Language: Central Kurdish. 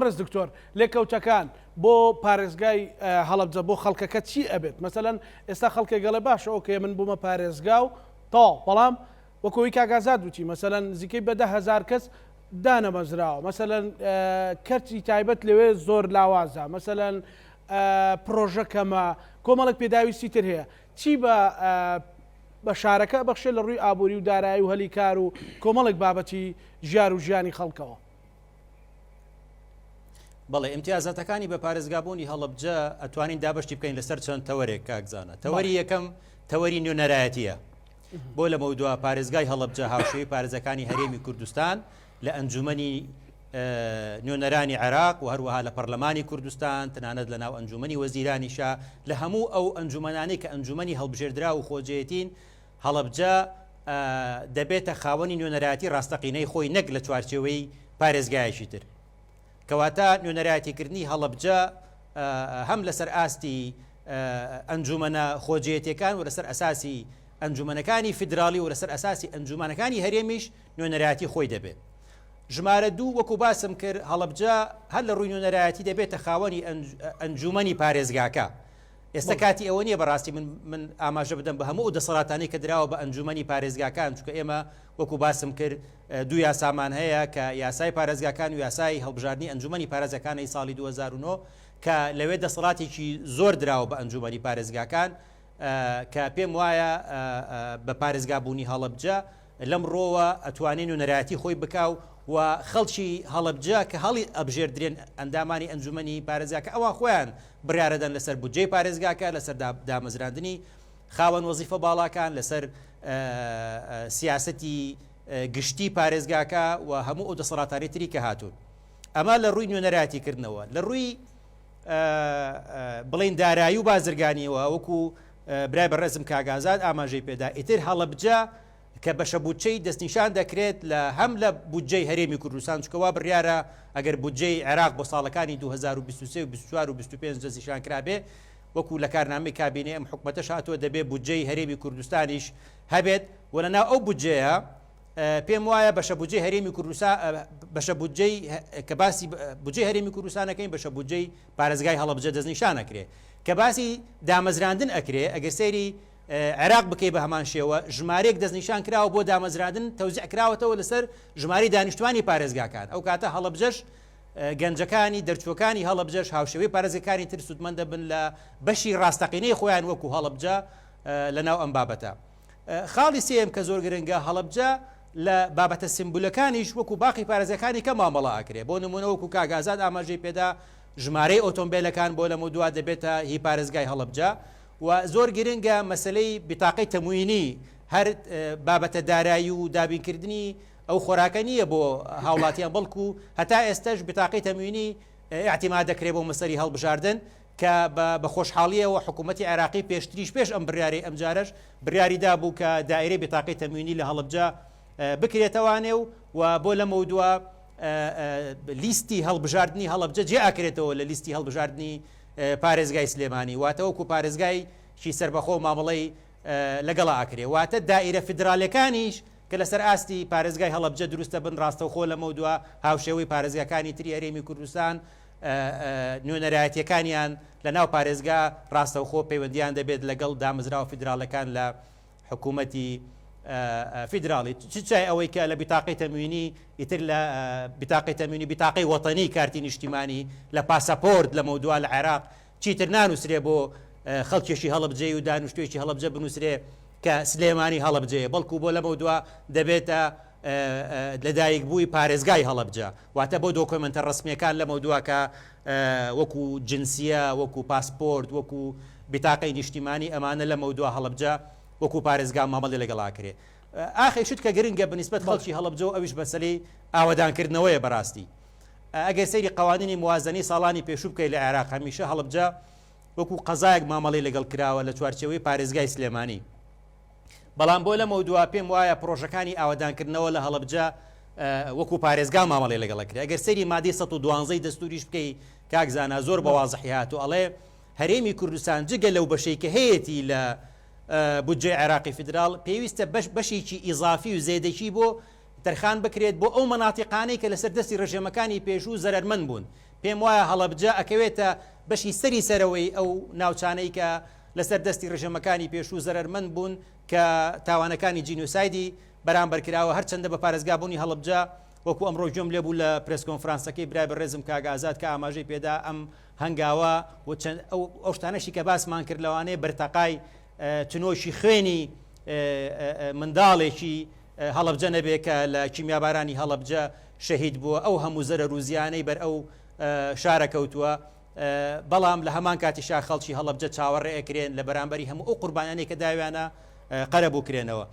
بەڕێز دکتۆر لێکەوتەکان بۆ پارێزگای هەڵەبجە بۆ خەڵکەکە چی ئەبێت مثلەن ئێستا خەڵکێک گەڵێ باشە ئۆکێ من بوومە پارێزگا و بەڵام وەکۆی کاگازات وتی مثلەن نزیکەی بە 10,000 کەس دانەمەزراوە مثلەن کەرتی تایبەت لەوێ زۆر لاوازە مثلەن پرۆژە کەمە کۆمەڵک پێداویستی تر هەیە چی بە شارەکە بەخشێت لە ڕووی ئابووری و دارایی و هەلی کار و کۆمەڵک بابەتی ژیار و ژیانی خەڵکەوە. بەڵێ ئیمتیازاتەکانی بە پارێزگابوونی هەڵەبجە ئەتوانین دابشتی بکەین لەسەر چەند تەوەرێک کاکزانە. تەوەری یەکەم تەوەری نوێنەرایەتیە بۆ لە مەودووە پارێزگای هەڵەبجە هاوشێوی پارێزەکانی هەرێمی کوردستان لە ئەنجومەنی نوێنەرانی عێراق و هەروەها لە پەرلەمانی کوردستان تەنانەت لە ناو ئەنجومەنی وەزیرانیشە لە هەموو ئەو ئەنجومەنانەی کە ئەنجومەنی هەڵبژێردرا و خۆجێتین هەڵەبجە دەبێتە خاوەنی نوێنەرایەتی ڕاستەقینەی خۆی نەک لە چوارچێوەی پارێزگایەکی تر. کەواتە نوێنەرایەتیکردنی هەڵەبجە هەم لەسەر ئاستی ئەنجومەنە خۆجێتیەکان و لەسەر ئەساسی ئەنجومەنەکانی فیدراڵی و لەسەر ئەساسی ئەنجومەنەکانی هەرێمیش نوێنەرایەتی خۆی دەبێت. ژمارە دوو وەکو باسم کرد هەڵەبجە هەر لە ڕووی نوێنەرایەتی دەبێتە خاوەنی ئەنجومەنی پارێزگاکە. ئێستا کاتی ئەوە نییە بەڕاستی من ئاماژە بدەم بە هەموو دەسەڵاتانی کە دراوە بە ئەنجومەنی پارێزگاکان چونکە ئێمە وەکو باسم کرد دوو یاسامان هەیە کە یاسای پارێزگاکان و یاسای هەڵبژاردننی ئەنجومەنی پارێزەکانی ساڵی 2009 کە لەوێ دەسەڵاتێکی زۆر دراوە بە ئەنجومەنی پارێزگاکان کە پێم وایە بە پارێزگابوونی هەڵەبجە لەم ڕۆوە ئەتوانین نوێنەرایەتی خۆی بکاو و خەڵکی هەڵەبجە کە هەڵی ئەبژێردرێن ئەندامانی ئەنجومەنی پارێزگاکە ئەوان خۆیان بڕیارەدەن لەسەر بودجەی پارێزگاکە لەسەر دامەزراندنی خاوەن وەزیفە باڵاکان لەسەر سیاسەتی گشتی پارێزگاکە و هەموو ئەو دەسەڵاتانی تری کە هاتوون. ئەمە لە ڕووی نوێنەرایەتیکردنەوە لە ڕووی بڵین دارایی و بازرگانیەوە وەکو برای بەڕێزم کاگازات ئاماژەی پێدا ئیتر هەڵەبجە کە بەشە بودجەی دەستنیشان دەکرێت لە هەم لە بودجەی هەرێمی کوردستان چکەوا بڕیارە ئەگەر بودجەی عێراق بۆ ساڵەکانی 2023 و 24 و 25 دەستنیشان کرابێ وەکو لە کارنامەی کابینێ ئەم حکومەتەش هاتووە دەبێت بودجەی هەرێمی کوردستانیش هەبێت و لەناو ئەو بودجەیە پێم وایە بەشە بودجەی هەرێمی کوردستان بەشە بودجەی کە باسی بودجەی هەرێمی کوردستانەکەین بەشە بودجەی پارێزگای هەڵەبجە دەستنیشان ئەکرێ کە باسی دامەزراندن ئەکرێ ئەگەر سەیری عێراق بکەی بە هەمان شێوە ژمارەیەک دەستنیشان کراوە بۆ دامەزراندن تەوزیع کراوەتەوە لەسەر ژماری دانیشتوانی پارێزگاکان ئەو کاتە هەڵەبجەش گەنجەکانی دەرچووەکانی هەڵەبجەش هاوشێوەی پارێزەکانی تر سوودمەندە بن لە بەشی ڕاستەقینەی خۆیان وەکو هەڵەبجە لەناو ئەم بابەتە. خاڵی سێم کە زۆر گرنگە هەڵەبجە لە بابەتە سمبولەکانیش وەکو باقی پارێزەکانی کە مامەڵە ئاکرێ بۆ نمونە وەکو کاگازات ئاماژەی پێدا ژمارەی ئۆتۆمبیلەکان بۆ لە مودوا دەبێتە هی پارێزگای هەڵەبجە و زۆر گرنگە مەسلەی بتاقەی تەموینی هەر بابەتە دارایی و دابینکردنی ئەو خۆراکە نییە بۆ هاوڵاتیان بەڵکو هەتا ئێستش بتاقەی تەموینی احتیمال دەکرێت بۆ مەسەری هەڵبژاردن کە بە خۆشحاڵیەوە حکوومەتی عێراقی پێشتریش پێش ئەم بڕیاری ئەمجارش بڕیاریدا بوو کە دائیرەی بتاقەی تەموینی لە هەڵەبجە بکرێتەوانێ و بۆ لە مەودووە لیستی هەڵبژاردننی هەڵەبجە جێ ئاکرێتەوە لە لیستی هەڵبژاردننی پارێزگای سلێمانی واتەوەکو پارێزگای شی سەربەخۆ مامەڵەی لەگەڵا ئاکرێ واتە دائیرە فیدراالەکانیش کە لەسەر ئاستی پارێزگای هەڵەبجە دروستە بن ڕاستەوخۆ لە مەودووە هاوشێوەی پارێزگاکانی تری هەرێمی کوردستان نوێنەرایەتیەکانیان لە ناو پارێزگا ڕاستەوخۆ پەیوەندیان دەبێت لەگەڵ دامەزراوە فیدراالەکان لە حکوومەتی فیدراڵی چای ئەوەی کە لە بتاقەی تەموینی ئیتر لە بتاقەی تەموینی بتاقەی وەتەنی کارتی نیشتیمانی لە پاسەپۆرت لە مەودووە لە عێراق چیتر نانووسرێ بۆ خەڵکێکی هەڵەبجێ و دانیشتوێکی هەڵەبجە بنووسرێ کە سلێمانی هەڵەبجەیە بەڵکو بۆ لە مەودووە دەبێتە لەدایک بووی پارێزگای هەڵەبجە واتە بۆ دۆکۆمنتە ڕسمیەکان لە مەودووە کە وەکو جنسیە وەکو پاسپۆرت وەکو بتاقەی نیشتیمانی ئەمانە لە مەودووە هەڵەبجە وەکو پارێزگا مامەڵی لەگەڵاکرێ ئاخی شت کە گرنگە بنسبەت خەڵکی هەڵەبجە و ئەویش بەسەری ئاوەدانکردنەوەیە بەڕاستی ئەگەر سەیری قوانینی موازنەی ساڵانی پێشوو بکەی لە عێراق هەمیشە هەڵەبجە وەکو قەزایەک مامەڵی لەگەڵ کراوە لە چوارچێوەی پارێزگای سلێمانی بەڵام بۆ لە مەودووە پێم وایە پرۆژەکانی ئاوەدانکردنەوە لە هەڵەبجە وەکو پارێزگا مامەڵی لەگەڵەکرێ ئەگەر سەیری مادەی 112 دەستوریش بکەی کاکزانە زۆر بە واضحی هاتوو ئەڵێ هەرێمی کوردستان جگە لەو بەشەی کە هەیەی لە بودجەی عێراقی فیدراڵ پێویستە بەشێکی ئیزافی و زێدەکی بۆ تەرخان بکرێت بۆ ئەو مەناتیقانەی کە لەسەر دەستی ڕژێمەکانی پێشوو زەرمەند بوون پێم وایە هەڵەبجە ئەکەوێتە بەشی سەری سەرەوەی ئەو ناوچانەی کە لەسەر دەستی ڕژەمەکانی پێشوو زەرمەند بوون کە تاوانەکانی جینۆسایدی بەرامبەر کراوە هەرچەندە بە پارێزگابوونی هەڵەبجە وەکو ئەمڕۆ گوێم لێ بوو لە پرس کۆنفرانسەکەی برای بەڕێزم کاگازات کە ئاماژەی پێدا ئەم هەنگاوە ئەو شتانەشی کە باسمان کرد لەوانەیە بەرتەقای چنۆشی خوێنی منداڵێکی هەڵەبجە نەبێ کە لە کیمیابارانی هەڵەبجە شەهید بووە ئەو هەموو زەرە روزیانەی بەر ئەو شارە کەوتووە بەڵام لە هەمان کاتیشا خەڵکی هەڵەبجە چاوەڕێ ئەکرێن لە بەرامبەری هەموو ئەو قوربانیانەی کە داویانە قەرەبوو کرێنەوە